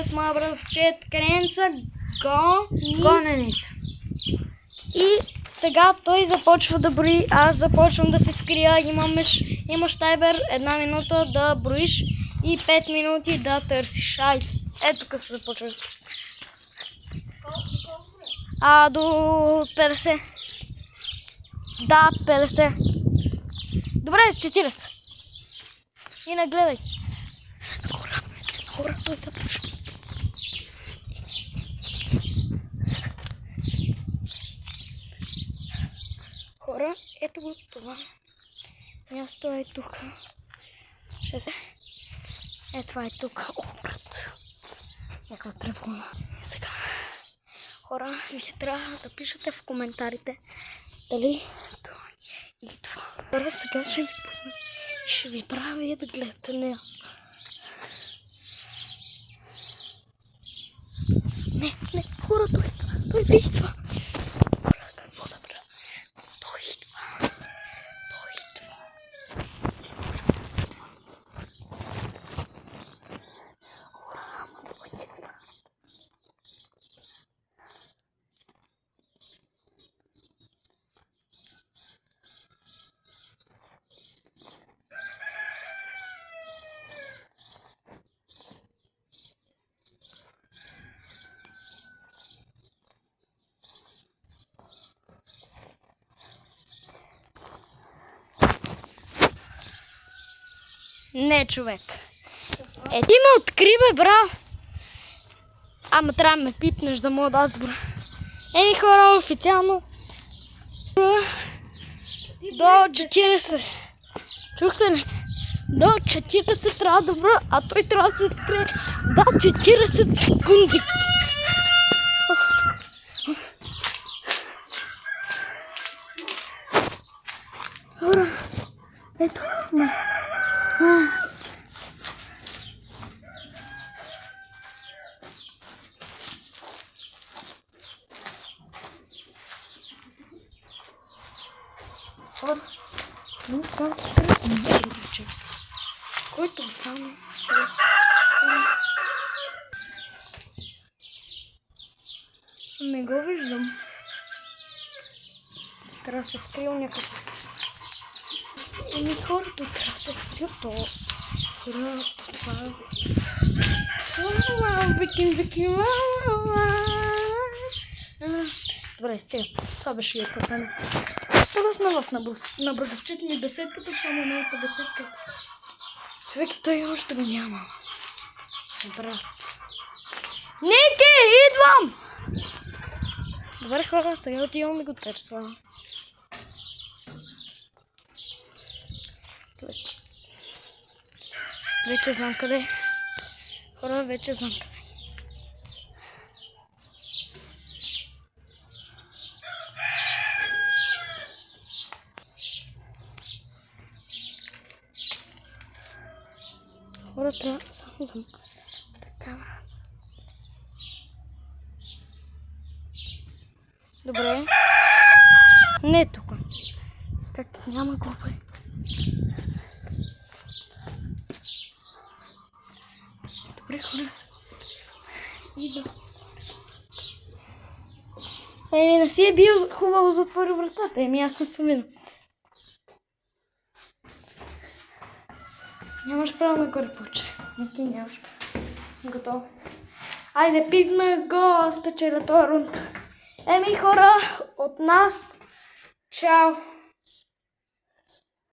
С моя братовчет Кренца Гоненица. И сега той започва да брои, аз започвам да се скрия, имаш таймер 1 минута да броиш и 5 минути да търсиш. Айде, ето тук се започва. До 50. Да, 50. Добре, 40. И не гледай. Хора, той започва. Хора, ето го това. Място е тук. Това е тук. О, брат. Някаква тревога. Сега. Хора, вие трябва да пишете в коментарите дали това или това. Първо сега ще ви пусна. Ще ви правя вие да гледате нея. Не, хора, той види това. Какво да правя? Той идва. Хора, ама той идва. Не, човек. Ти ме откри, бе, браво. Ама трябва да ме пипнеш да мога да аз бра. Хора, официално до 40. Чухте ли? До 40 трябва да бра, а той трябва да се скрие за 40 секунди. Хора, ето. Хора, много класно ще разминали девчата. Който остане. Не го виждам. Трябва да се скрил някакъв. Хората трябва да се скрил то. Хора, това е. Вики. Добре, сега. Това беше ятата. Това сме на братовчет беседката, това е новата беседка. Човек, той още го няма. Брат. Ники, идвам! Добре, хора, сега отивам да го търся. Вече знам къде. Хора, вече знам къде. Хора, трябва само за така. Добре. Не е тук. Как няма група. Добре, хора. Идва. Не си е бил хубаво затвори вратата. Аз съм видно. Нямаш право на горе, получе. Не, ти нямаш право. Готово. Айде, пипме го, спечеля този рунд. Хора, от нас. Чао.